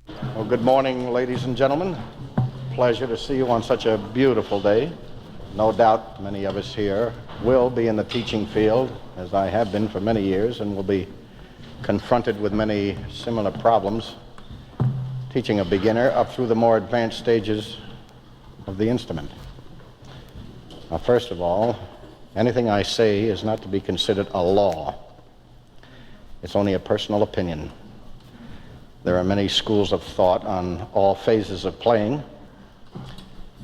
Well, good morning, ladies and gentlemen. Pleasure to see you on such a beautiful day. No doubt many of us here will be in the teaching field, as I have been for many years, and will be confronted with many similar problems, teaching a beginner up through the more advanced stages of the instrument. Now, first of all, anything I say is not to be considered a law. It's only a personal opinion. There are many schools of thought on all phases of playing,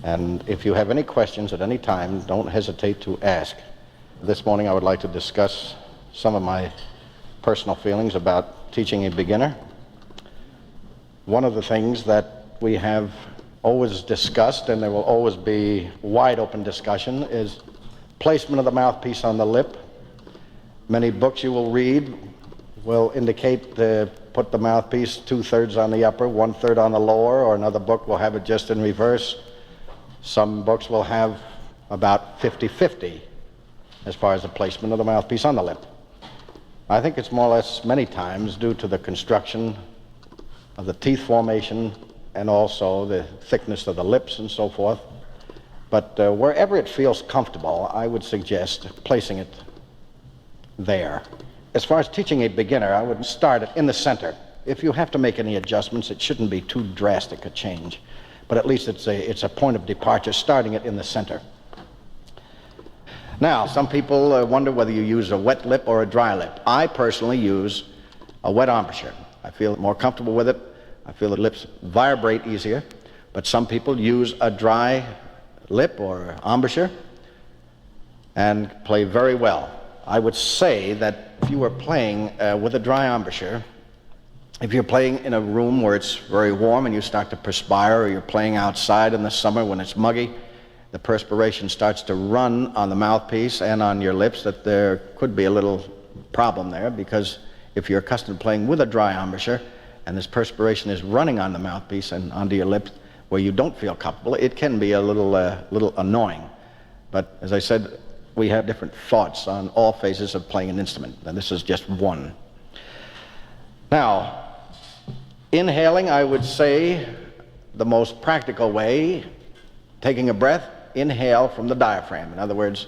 and if you have any questions at any time, don't hesitate to ask. This morning I would like to discuss some of my personal feelings about teaching a beginner. One of the things that we have always discussed, and there will always be wide open discussion, is placement of the mouthpiece on the lip. Many books you will read will indicate put the mouthpiece 2/3 on the upper, 1/3 on the lower, or another book will have it just in reverse. Some books will have about 50-50 as far as the placement of the mouthpiece on the lip. I think it's more or less many times due to the construction of the teeth formation and also the thickness of the lips and so forth. But wherever it feels comfortable, I would suggest placing it there. As far as teaching a beginner, I would start it in the center. If you have to make any adjustments, it shouldn't be too drastic a change, but at least it's a point of departure, starting it in the center. Now, some people wonder whether you use a wet lip or a dry lip. I personally use a wet embouchure. I feel more comfortable with it. I feel the lips vibrate easier, but some people use a dry lip or embouchure and play very well. I would say that if you were playing with a dry embouchure, if you're playing in a room where it's very warm and you start to perspire, or you're playing outside in the summer when it's muggy, the perspiration starts to run on the mouthpiece and on your lips, that there could be a little problem there, because if you're accustomed to playing with a dry embouchure and this perspiration is running on the mouthpiece and onto your lips where you don't feel comfortable, it can be a little annoying. But as I said, we have different thoughts on all phases of playing an instrument, and this is just one. Now, inhaling, I would say the most practical way, taking a breath, inhale from the diaphragm. In other words,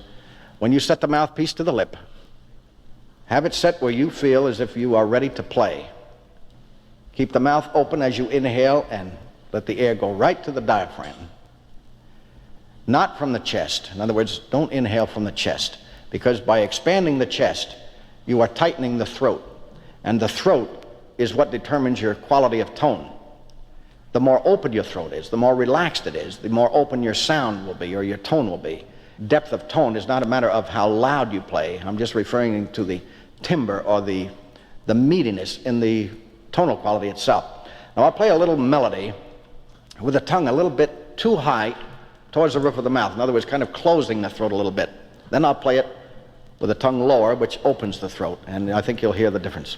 when you set the mouthpiece to the lip, have it set where you feel as if you are ready to play. Keep the mouth open as you inhale and let the air go right to the diaphragm. Not from the chest. In other words, don't inhale from the chest, because by expanding the chest, you are tightening the throat, and the throat is what determines your quality of tone. The more open your throat is, the more relaxed it is, the more open your sound will be, or your tone will be. Depth of tone is not a matter of how loud you play. I'm just referring to the timbre or the meatiness in the tonal quality itself. Now, I'll play a little melody with the tongue a little bit too high towards the roof of the mouth. In other words, kind of closing the throat a little bit. Then I'll play it with the tongue lower, which opens the throat, and I think you'll hear the difference.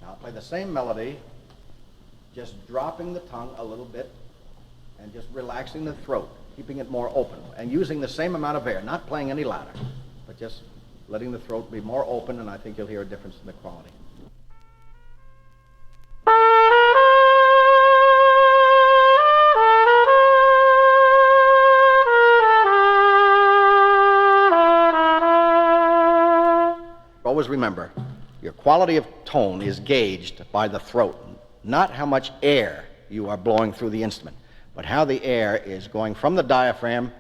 Now I'll play the same melody, just dropping the tongue a little bit and just relaxing the throat, keeping it more open, and using the same amount of air, not playing any louder, but just letting the throat be more open, and I think you'll hear a difference in the quality. Always remember, your quality of tone is gauged by the throat, not how much air you are blowing through the instrument, but how the air is going from the diaphragm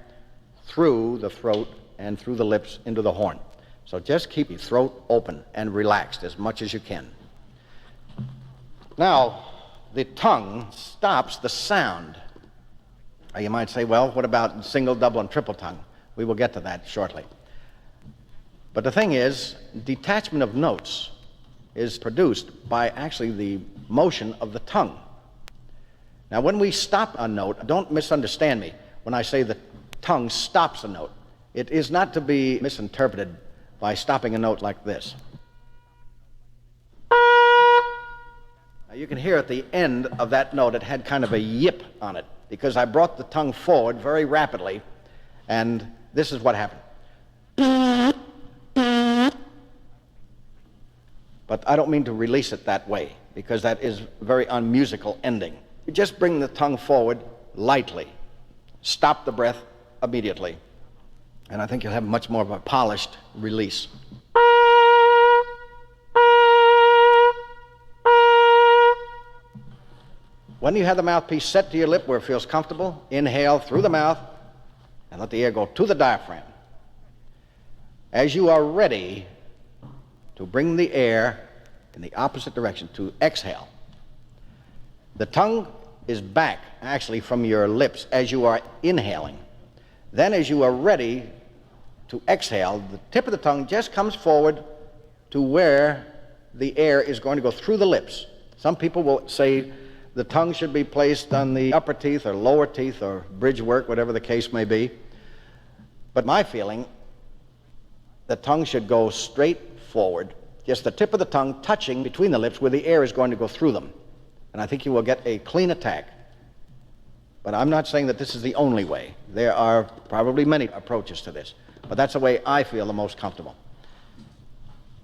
through the throat and through the lips into the horn. So just keep your throat open and relaxed as much as you can. Now, the tongue stops the sound. You might say, well, what about single, double, and triple tongue? We will get to that shortly. But the thing is, detachment of notes is produced by actually the motion of the tongue. Now, when we stop a note, don't misunderstand me when I say the tongue stops a note. It is not to be misinterpreted by stopping a note like this. Now, you can hear at the end of that note, it had kind of a yip on it. because I brought the tongue forward very rapidly, and this is what happened. But I don't mean to release it that way, because that is a very unmusical ending. You just bring the tongue forward lightly. Stop the breath immediately. And I think you'll have much more of a polished release. When you have the mouthpiece set to your lip where it feels comfortable, inhale through the mouth and let the air go to the diaphragm. As you are ready to bring the air in the opposite direction, to exhale, the tongue is back actually from your lips as you are inhaling. Then as you are ready to exhale, the tip of the tongue just comes forward to where the air is going to go through the lips. Some people will say the tongue should be placed on the upper teeth or lower teeth or bridge work, whatever the case may be. But my feeling, the tongue should go straight forward, just the tip of the tongue touching between the lips where the air is going to go through them. And I think you will get a clean attack. But I'm not saying that this is the only way. There are probably many approaches to this, but that's the way I feel the most comfortable.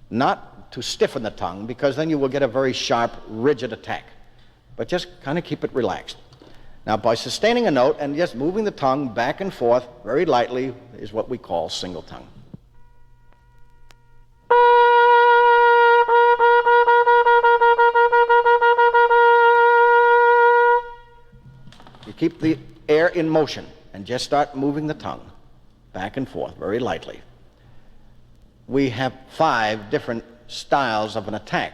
Not to stiffen the tongue, because then you will get a very sharp, rigid attack, but just kind of keep it relaxed. Now, by sustaining a note and just moving the tongue back and forth very lightly is what we call single tongue. You keep the air in motion and just start moving the tongue back and forth very lightly. We have 5 different styles of an attack.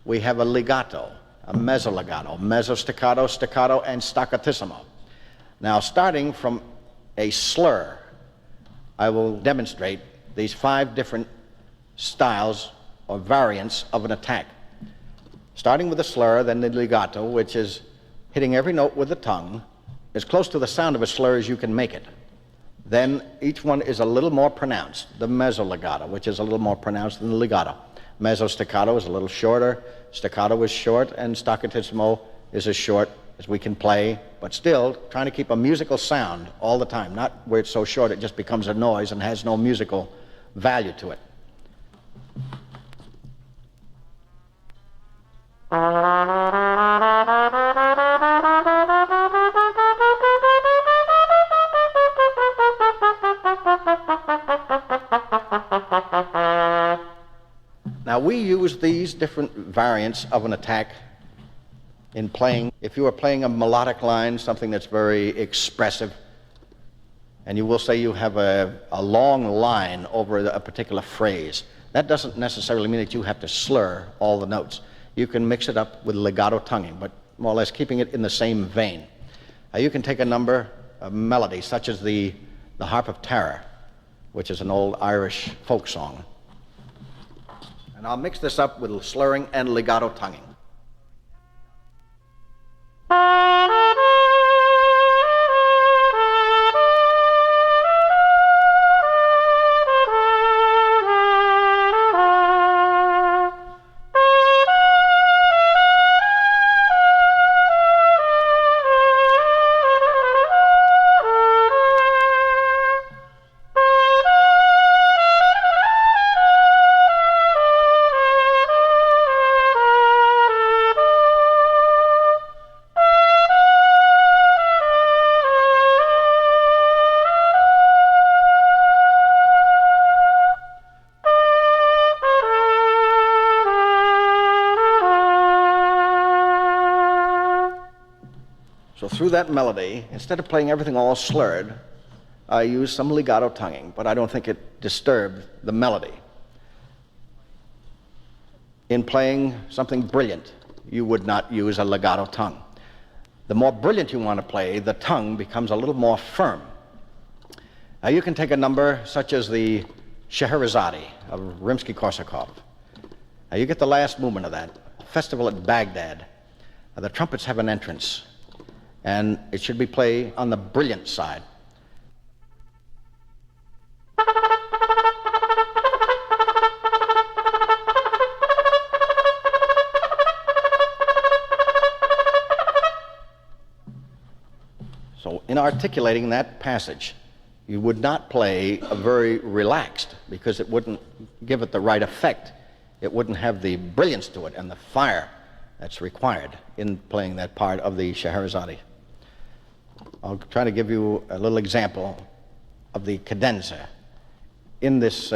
We have a legato, a mezzolegato, mezzostaccato, staccato, and staccatissimo. Now, starting from a slur, I will demonstrate these 5 different styles or variants of an attack. Starting with the slur, then the legato, which is hitting every note with the tongue, as close to the sound of a slur as you can make it. Then each one is a little more pronounced. The mezzolegato, which is a little more pronounced than the legato. Mezzostaccato is a little shorter, staccato is short, and staccatissimo is as short as we can play, but still trying to keep a musical sound all the time, not where it's so short it just becomes a noise and has no musical value to it. Now, we use these different variants of an attack in playing. If you are playing a melodic line, something that's very expressive, and you will say you have a long line over a particular phrase, that doesn't necessarily mean that you have to slur all the notes. You can mix it up with legato tonguing, but more or less keeping it in the same vein. You can take a number of melodies, such as the Harp of Terror, which is an old Irish folk song. And I'll mix this up with slurring and legato tonguing. So through that melody, instead of playing everything all slurred, I use some legato tonguing, but I don't think it disturbed the melody. In playing something brilliant, you would not use a legato tongue. The more brilliant you want to play, the tongue becomes a little more firm. Now you can take a number such as the Scheherazade of Rimsky-Korsakov. Now you get the last movement of that, Festival at Bagdad. Now, the trumpets have an entrance, and it should be played on the brilliant side. So in articulating that passage, you would not play a very relaxed, because it wouldn't give it the right effect. It wouldn't have the brilliance to it and the fire that's required in playing that part of the Scheherazade. I'll try to give you a little example of the cadenza. In this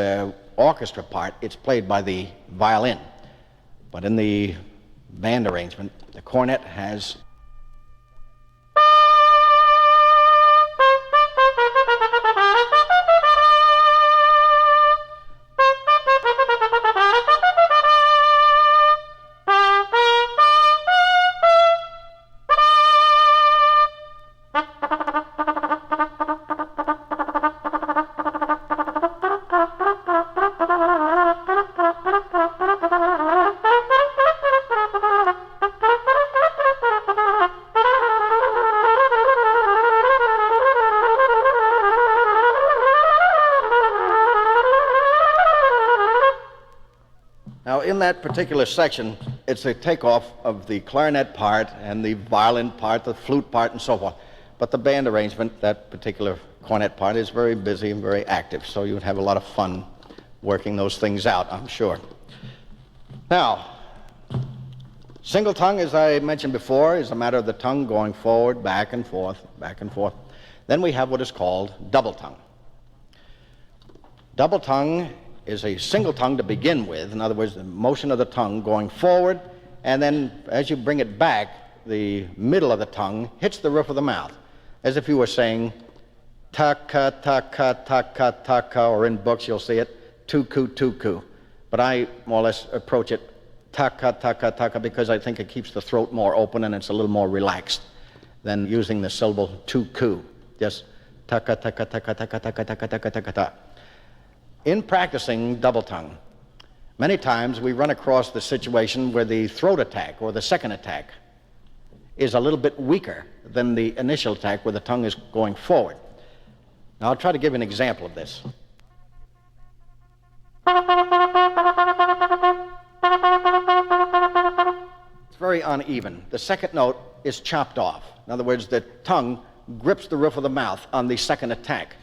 orchestra part, it's played by the violin, but in the band arrangement, the cornet has in that particular section, it's a takeoff of the clarinet part and the violin part, the flute part, and so forth. But the band arrangement, that particular cornet part, is very busy and very active, so you would have a lot of fun working those things out, I'm sure. Now, single tongue, as I mentioned before, is a matter of the tongue going forward, back and forth, back and forth. Then we have what is called double tongue. Double tongue is a single tongue to begin with. In other words, the motion of the tongue going forward, and then as you bring it back, the middle of the tongue hits the roof of the mouth, as if you were saying taka, taka, taka, taka, or in books you'll see it, tuku, tuku. But I more or less approach it taka, taka, taka, because I think it keeps the throat more open and it's a little more relaxed than using the syllable tuku. Just taka, taka, taka, taka, taka, taka, taka, taka, taka. In practicing double tongue, many times we run across the situation where the throat attack or the second attack is a little bit weaker than the initial attack where the tongue is going forward. Now I'll try to give an example of this. It's very uneven. The second note is chopped off. In other words, the tongue grips the roof of the mouth on the second attack,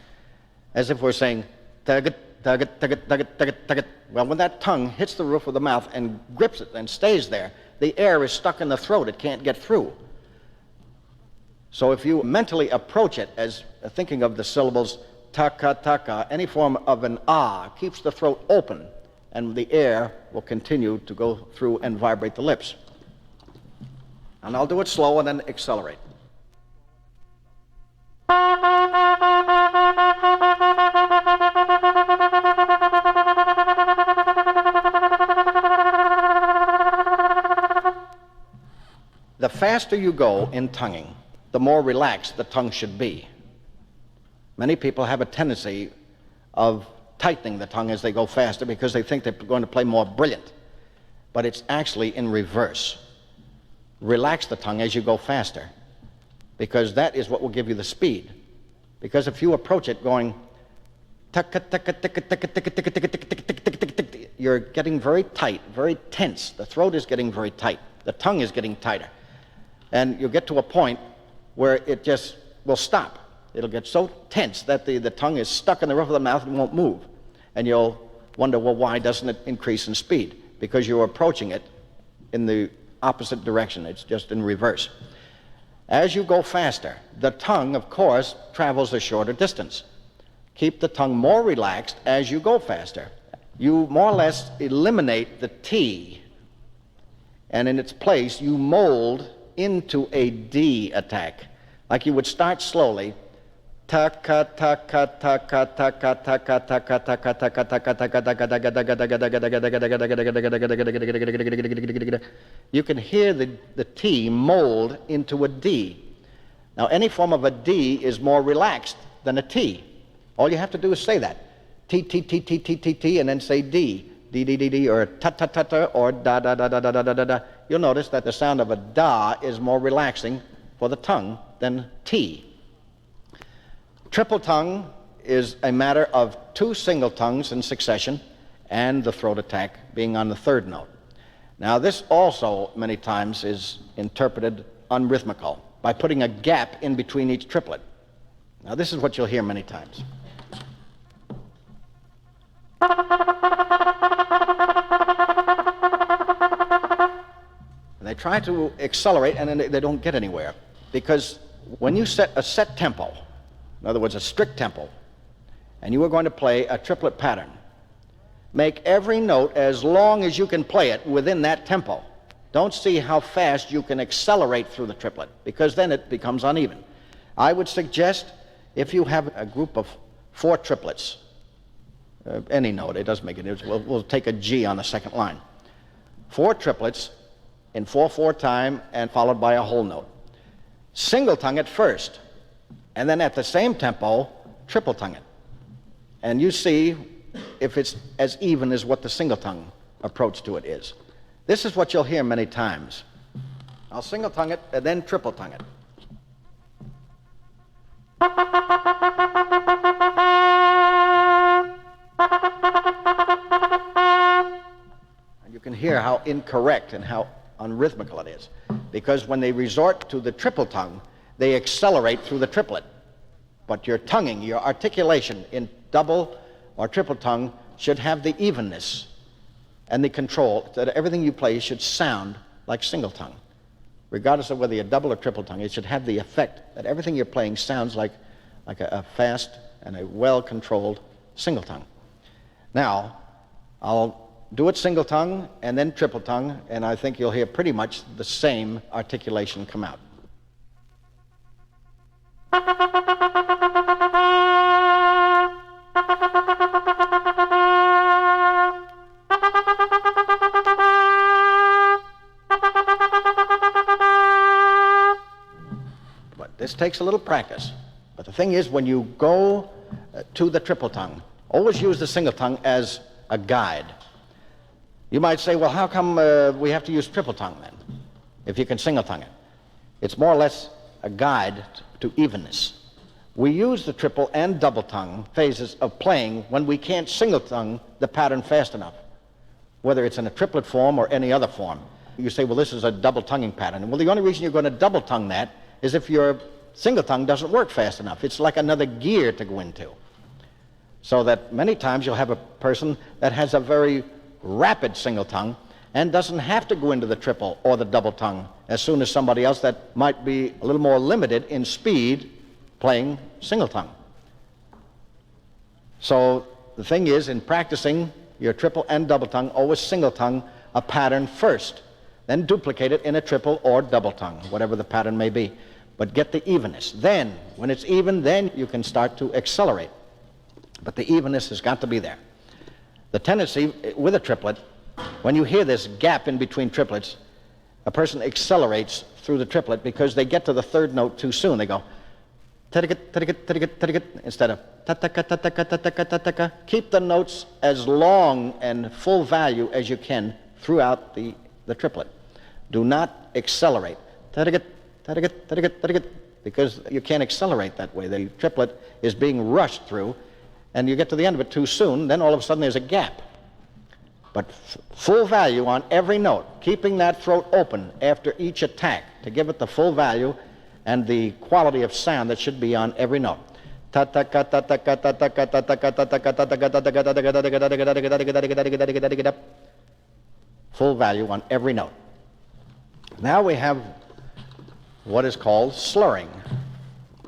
as if we're saying tugget, tugget, tugget, tugget, tugget, tugget. Well, when that tongue hits the roof of the mouth and grips it and stays there, the air is stuck in the throat. It can't get through. So if you mentally approach it as thinking of the syllables taka, taka, any form of an ah keeps the throat open, and the air will continue to go through and vibrate the lips. And I'll do it slow and then accelerate. The faster you go in tonguing, the more relaxed the tongue should be. Many people have a tendency of tightening the tongue as they go faster because they think they're going to play more brilliant. But it's actually in reverse. Relax the tongue as you go faster, because that is what will give you the speed. Because if you approach it going you're getting very tight, very tense. The throat is getting very tight. The tongue is getting tighter. And you'll get to a point where it just will stop. It'll get so tense that the tongue is stuck in the roof of the mouth and won't move. And you'll wonder, well, why doesn't it increase in speed? Because you're approaching it in the opposite direction. It's just in reverse. As you go faster, the tongue, of course, travels a shorter distance. Keep the tongue more relaxed as you go faster. You more or less eliminate the T, and in its place, you mold into a D attack. Like you would start slowly. Taka, taka, taka, taka, taka, taka, taka, taka, taka, you can hear the T mold into a D. Now, any form of a D is more relaxed than a T. All you have to do is say that. T, T, T, T, T, T, T, and then say D. D, D, D, D, or ta, ta, ta, ta, or da, da, da, da, da, da, da, da. You'll notice that the sound of a da is more relaxing for the tongue than T. Triple tongue is a matter of two single tongues in succession and the throat attack being on the third note. Now, this also many times is interpreted unrhythmical. by putting a gap in between each triplet. Now this is what you'll hear many times. And they try to accelerate and then they don't get anywhere, because when you set a set tempo, in other words a strict tempo, and you are going to play a triplet pattern, make every note as long as you can play it within that tempo. Don't see how fast you can accelerate through the triplet, because then it becomes uneven. I would suggest, if you have a group of 4 triplets, any note, it doesn't make a difference. We'll take a G on the second line. 4 triplets in 4/4 time and followed by a whole note. Single tongue it first, and then at the same tempo, triple tongue it. And you see if it's as even as what the single tongue approach to it is. This is what you'll hear many times. I'll single tongue it and then triple tongue it. And you can hear how incorrect and how unrhythmical it is, because when they resort to the triple tongue, they accelerate through the triplet. But your tonguing, your articulation in double or triple tongue should have the evenness and the control that everything you play should sound like single tongue. Regardless of whether you're double or triple tongue, it should have the effect that everything you're playing sounds like a fast and a well-controlled single tongue. Now, I'll do it single tongue and then triple tongue, and I think you'll hear pretty much the same articulation come out. But this takes a little practice. But the thing is, when you go to the triple tongue, always use the single tongue as a guide. You might say, well, how come we have to use triple tongue then, if you can single tongue it? It's more or less a guide to evenness. We use the triple and double tongue phases of playing when we can't single tongue the pattern fast enough, whether it's in a triplet form or any other form. You say, well, this is a double tonguing pattern. Well, the only reason you're going to double tongue that is if your single tongue doesn't work fast enough. It's like another gear to go into. So that many times you'll have a person that has a very rapid single tongue and doesn't have to go into the triple or the double tongue as soon as somebody else that might be a little more limited in speed playing single tongue. So the thing is, in practicing your triple and double tongue, always single tongue a pattern first, then duplicate it in a triple or double tongue, whatever the pattern may be. But get the evenness. Then, when it's even, then you can start to accelerate. But the evenness has got to be there. The tendency with a triplet, when you hear this gap in between triplets, a person accelerates through the triplet because they get to the third note too soon. They go instead of ta-ta-ka-ta-ta-ka-ta-ta-ka-ta-ka. Keep the notes as long and full value as you can throughout the triplet. Do not accelerate. Because you can't accelerate that way. The triplet is being rushed through, and you get to the end of it too soon, then all of a sudden there's a gap. But full value on every note, keeping that throat open after each attack to give it the full value and the quality of sound that should be on every note. Full value on every note. Now we have what is called slurring.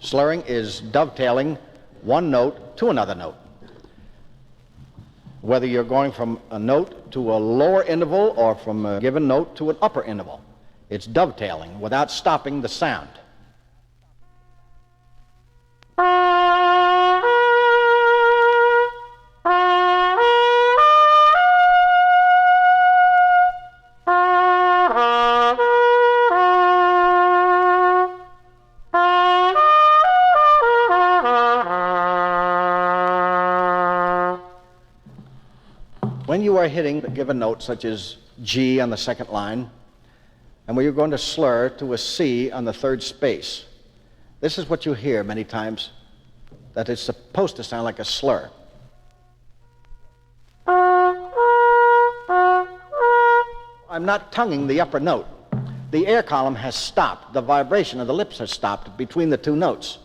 Slurring is dovetailing one note to another note. Whether you're going from a note to a lower interval or from a given note to an upper interval, it's dovetailing without stopping the sound. When you are hitting a given note, such as G on the second line, and where you're going to slur to a C on the third space, this is what you hear many times, that it's supposed to sound like a slur. I'm not tonguing the upper note. the air column has stopped. The vibration of the lips has stopped between the two notes.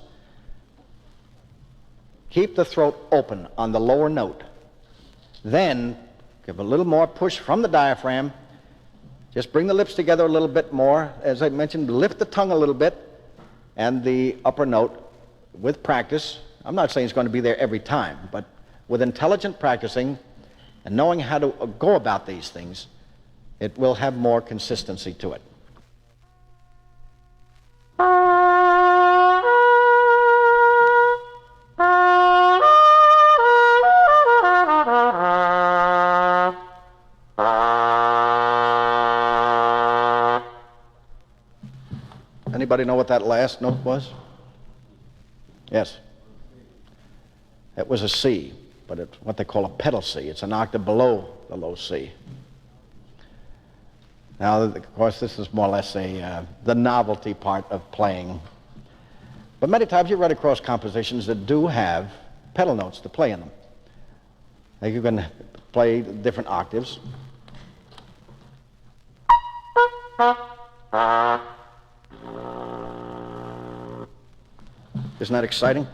Keep the throat open on the lower note. Then give a little more push from the diaphragm. Just bring the lips together a little bit more. As I mentioned, lift the tongue a little bit and the upper note with practice. I'm not saying it's going to be there every time, but with intelligent practicing and knowing how to go about these things, it will have more consistency to it. Anybody know what that last note was? Yes. It was a C, but it's what they call a pedal C. It's an octave below the low C. Now, of course, this is more or less the novelty part of playing. But many times you run across compositions that do have pedal notes to play in them. Like you can play different octaves. Isn't that exciting?